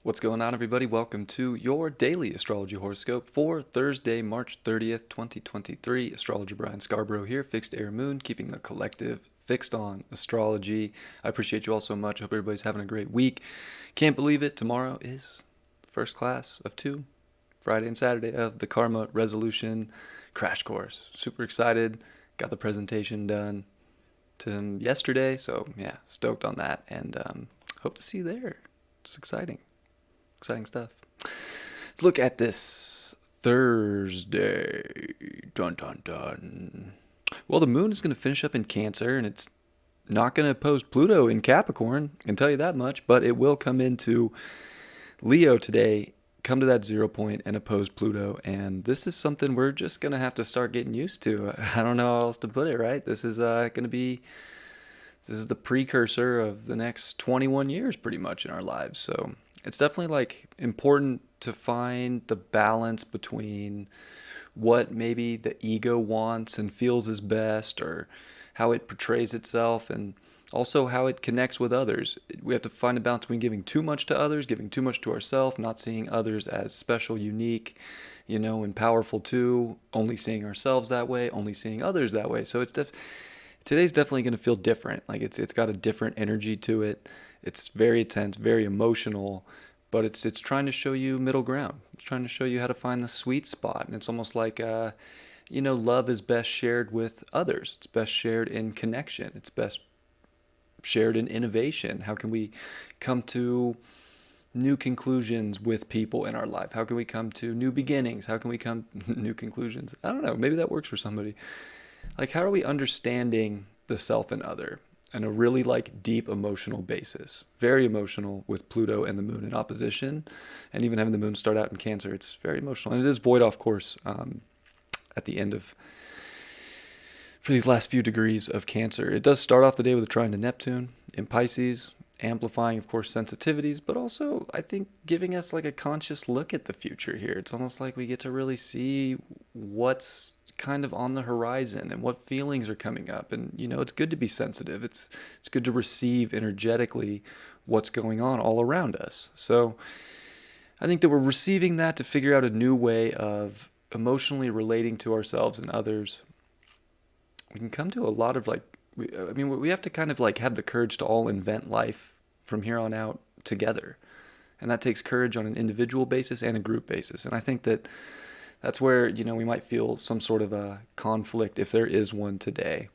What's going on, everybody? Welcome to your daily astrology horoscope for Thursday, March 30th, 2023. Astrologer Brian Scarborough here, fixed air moon, keeping the collective fixed on astrology. I appreciate you all so much. Hope everybody's having a great week. Can't believe it. Tomorrow is first class of two, Friday and Saturday of the Karma Resolution Crash Course. Super excited. Got the presentation done to yesterday, so yeah, stoked on that, and hope to see you there. It's exciting. Exciting stuff. Let's look at this Thursday. Dun dun dun. Well, the moon is going to finish up in Cancer, and it's not going to oppose Pluto in Capricorn. I can tell you that much, but it will come into Leo today, come to that 0 point and oppose Pluto. And this is something we're just going to have to start getting used to. I don't know how else to put it, right? This is going to be, this is the precursor of the next 21 years pretty much in our lives. So it's definitely like important to find the balance between what maybe the ego wants and feels is best, or how it portrays itself, and also how it connects with others. We have to find a balance between giving too much to others, giving too much to ourselves, not seeing others as special, unique, and powerful too, only seeing ourselves that way, only seeing others that way. So today's definitely going to feel different. Like it's got a different energy to it. It's very intense, very emotional, but it's trying to show you middle ground. It's trying to show you how to find the sweet spot. And it's almost like love is best shared with others. It's best shared in connection. It's best shared in innovation. How can we come to new conclusions with people in our life? How can we come to new beginnings? How can we come new conclusions? I don't know. Maybe that works for somebody. Like, how are we understanding the self and other on a really like deep emotional basis? Very emotional with Pluto and the moon in opposition, and even having the moon start out in Cancer. It's very emotional, and it is void off course at the end of, for these last few degrees of Cancer. It does start off the day with a trine to Neptune in Pisces, amplifying, of course, sensitivities, but also, I think, giving us like a conscious look at the future here. It's almost like we get to really see what's kind of on the horizon and what feelings are coming up. And, it's good to be sensitive. It's good to receive energetically what's going on all around us. So I think that we're receiving that to figure out a new way of emotionally relating to ourselves and others. We can come to a lot of we have to kind of like have the courage to all invent life from here on out together. And that takes courage on an individual basis and a group basis. And I think that's where, we might feel some sort of a conflict, if there is one today.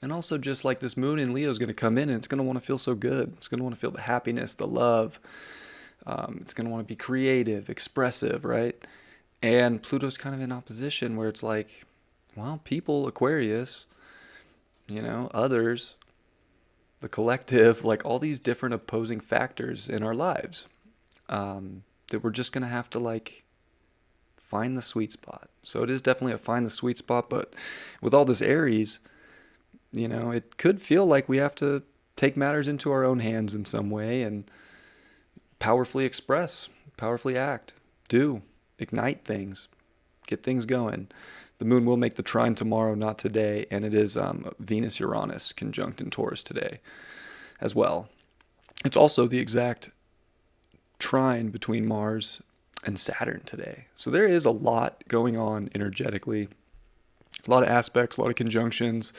And also, just like this moon in Leo is going to come in, and it's going to want to feel so good. It's going to want to feel the happiness, the love. It's going to want to be creative, expressive, right? And Pluto's kind of in opposition, where it's like, well, people, Aquarius, others, the collective, like all these different opposing factors in our lives, that we're just going to have to like find the sweet spot. So it is definitely a find the sweet spot, but with all this Aries, it could feel like we have to take matters into our own hands in some way and powerfully express, powerfully act, do, ignite things, get things going. The moon will make the trine tomorrow, not today, and it is Venus-Uranus conjunct in Taurus today as well. It's also the exact trine between Mars and Saturn today. So there is a lot going on energetically, a lot of aspects, a lot of conjunctions.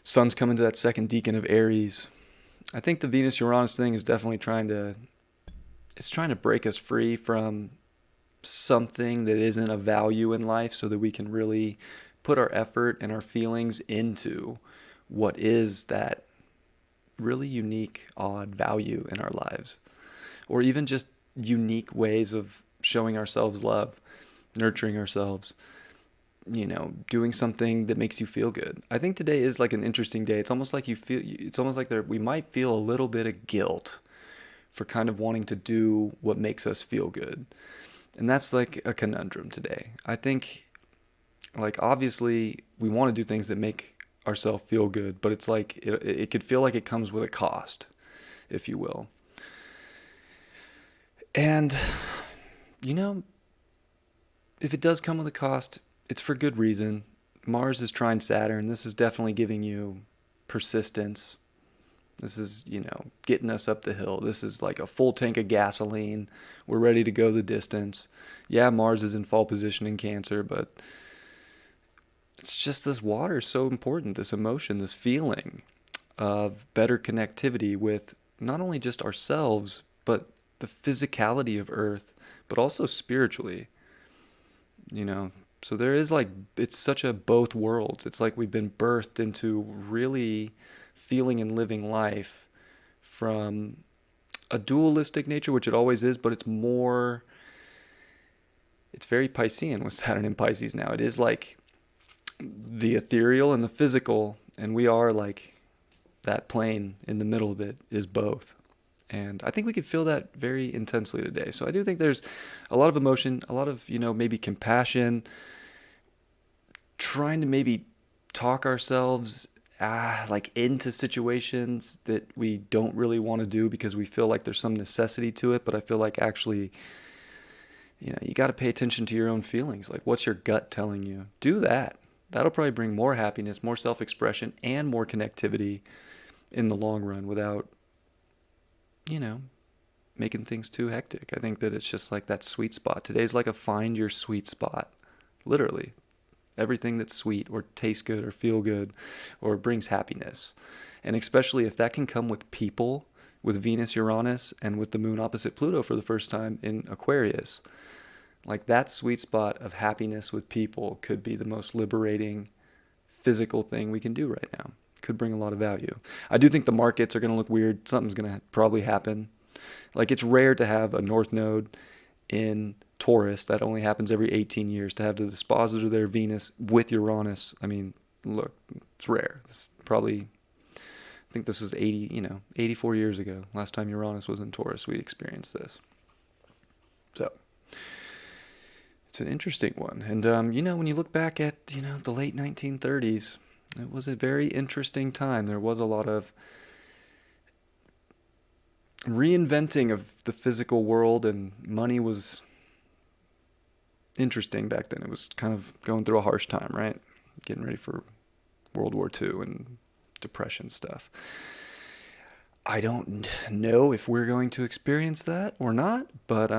Sun's coming to that second decan of Aries. I think the Venus-Uranus thing is definitely trying to break us free from something that isn't a value in life, so that we can really put our effort and our feelings into what is that really unique, odd value in our lives, or even just unique ways of showing ourselves love, nurturing ourselves, doing something that makes you feel good. I think today is like an interesting day. It's almost like we might feel a little bit of guilt for kind of wanting to do what makes us feel good. And that's like a conundrum today. I think, like, obviously we want to do things that make ourselves feel good, but it's like it could feel like it comes with a cost, if you will. And, if it does come with a cost, it's for good reason. Mars is trine Saturn. This is definitely giving you persistence, This is, getting us up the hill. This is like a full tank of gasoline. We're ready to go the distance. Yeah, Mars is in fall position in Cancer, but it's just this water is so important, this emotion, this feeling of better connectivity with not only just ourselves, but the physicality of Earth, but also spiritually, you know. So there is like, it's such a both worlds. It's like we've been birthed into really feeling and living life from a dualistic nature, which it always is, but it's very Piscean with Saturn in Pisces now. It is like the ethereal and the physical, and we are like that plane in the middle that is both. And I think we could feel that very intensely today. So I do think there's a lot of emotion, a lot of, maybe compassion, trying to maybe talk ourselves like into situations that we don't really want to do because we feel like there's some necessity to it. But I feel like actually, you got to pay attention to your own feelings. Like, what's your gut telling you? Do that. That'll probably bring more happiness, more self-expression, and more connectivity in the long run without, making things too hectic. I think that it's just like that sweet spot. Today's like a find your sweet spot. Literally. Everything that's sweet or tastes good or feel good or brings happiness. And especially if that can come with people, with Venus, Uranus, and with the moon opposite Pluto for the first time in Aquarius. Like that sweet spot of happiness with people could be the most liberating physical thing we can do right now. Could bring a lot of value. I do think the markets are going to look weird. Something's going to probably happen. Like it's rare to have a North Node in Taurus. That only happens every 18 years. To have the dispositor there, Venus, with Uranus. I mean, look, it's rare. It's probably, I think this was 84 years ago. Last time Uranus was in Taurus, we experienced this. So it's an interesting one. And, when you look back at, the late 1930s, it was a very interesting time. There was a lot of reinventing of the physical world, and money was interesting back then. It was kind of going through a harsh time, right? Getting ready for World War II and Depression stuff. I don't know if we're going to experience that or not, but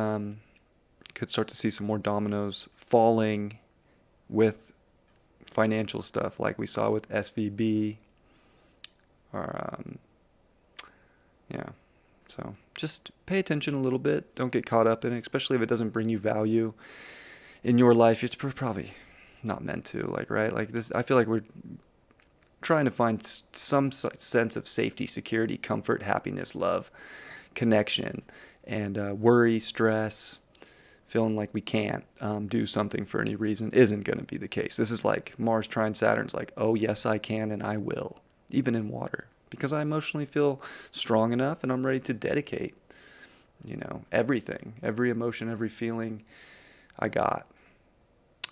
could start to see some more dominoes falling with financial stuff like we saw with SVB. Or, yeah. So just pay attention a little bit. Don't get caught up in it, especially if it doesn't bring you value in your life. It's probably not meant to, right? Like this, I feel like we're trying to find some sense of safety, security, comfort, happiness, love, connection, and worry, stress, feeling like we can't do something for any reason isn't going to be the case. This is like Mars trine Saturn's like, oh, yes, I can and I will, even in water. Because I emotionally feel strong enough and I'm ready to dedicate, everything, every emotion, every feeling I got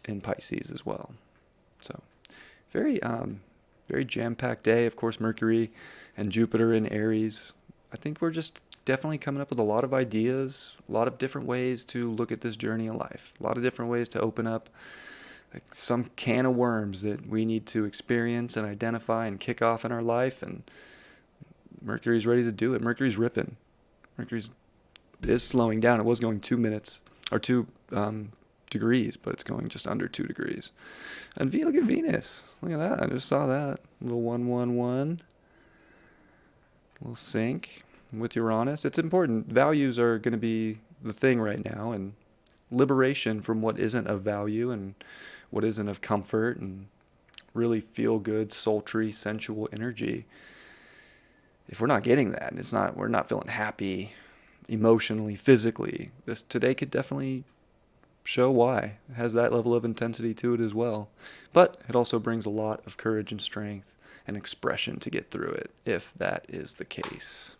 in Pisces as well. So very, very jam-packed day. Of course, Mercury and Jupiter in Aries. I think we're just definitely coming up with a lot of ideas, a lot of different ways to look at this journey of life, a lot of different ways to open up some can of worms that we need to experience and identify and kick off in our life. And Mercury's ready to do it. Mercury's ripping. Mercury's is slowing down. It was going 2 minutes or 2 degrees, but it's going just under 2 degrees. And look at Venus. Look at that. I just saw that. Little 111. Little sync with Uranus. It's important. Values are going to be the thing right now, and liberation from what isn't of value and what isn't of comfort and really feel good, sultry, sensual energy. If we're not getting that, we're not feeling happy emotionally, physically, this today could definitely show why. It has that level of intensity to it as well. But it also brings a lot of courage and strength and expression to get through it, if that is the case.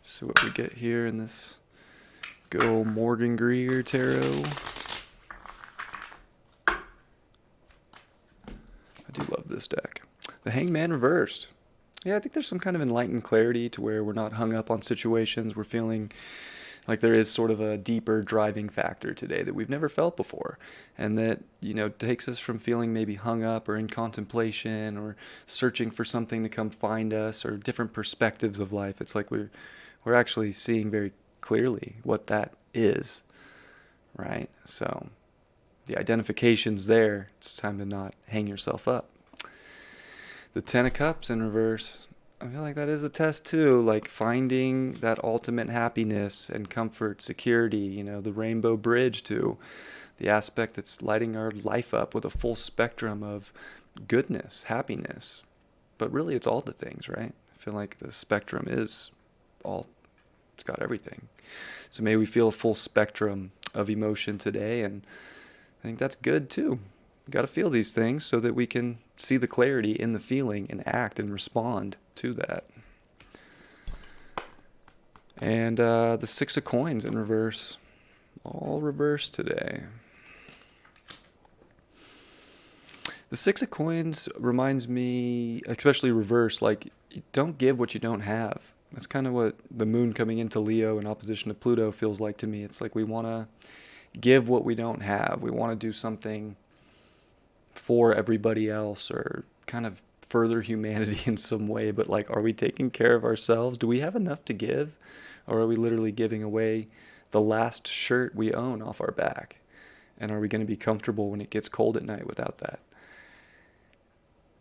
See what we get here in this good old Morgan Greer tarot. I do love this deck. The Hangman reversed. Yeah, I think there's some kind of enlightened clarity to where we're not hung up on situations. We're feeling like there is sort of a deeper driving factor today that we've never felt before. And that, takes us from feeling maybe hung up or in contemplation or searching for something to come find us or different perspectives of life. It's like we're actually seeing very clearly what that is, right? So the identification's there. It's time to not hang yourself up. The Ten of Cups in reverse. I feel like that is a test too, like finding that ultimate happiness and comfort, security, the rainbow bridge to the aspect that's lighting our life up with a full spectrum of goodness, happiness. But really, it's all the things, right? I feel like the spectrum is all, it's got everything. So may we feel a full spectrum of emotion today, and I think that's good too. We got to feel these things so that we can see the clarity in the feeling and act and respond to that. And the Six of Coins in reverse. All reverse today. The Six of Coins reminds me, especially reverse, like, don't give what you don't have. That's kind of what the moon coming into Leo in opposition to Pluto feels like to me. It's like we want to give what we don't have. We want to do something for everybody else or kind of further humanity in some way, but like, are we taking care of ourselves? Do we have enough to give? Or are we literally giving away the last shirt we own off our back? And are we going to be comfortable when it gets cold at night without that?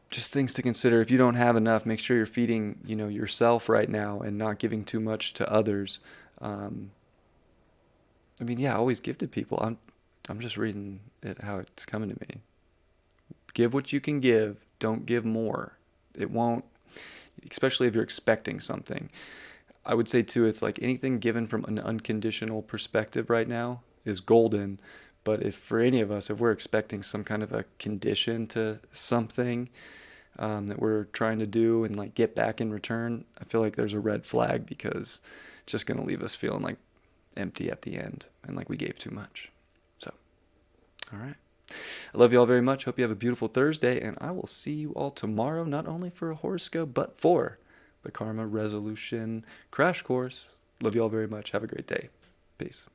Just things to consider. If you don't have enough, make sure you're feeding, yourself right now and not giving too much to others. Always give to people. I'm just reading it how it's coming to me. Give what you can give. Don't give more. It won't, especially if you're expecting something. I would say too, it's like anything given from an unconditional perspective right now is golden. But if for any of us, if we're expecting some kind of a condition to something that we're trying to do and like get back in return, I feel like there's a red flag because it's just going to leave us feeling like empty at the end and like we gave too much. So, all right. I love you all very much. Hope you have a beautiful Thursday, and I will see you all tomorrow, not only for a horoscope, but for the Karma Resolution Crash Course. Love you all very much. Have a great day. Peace.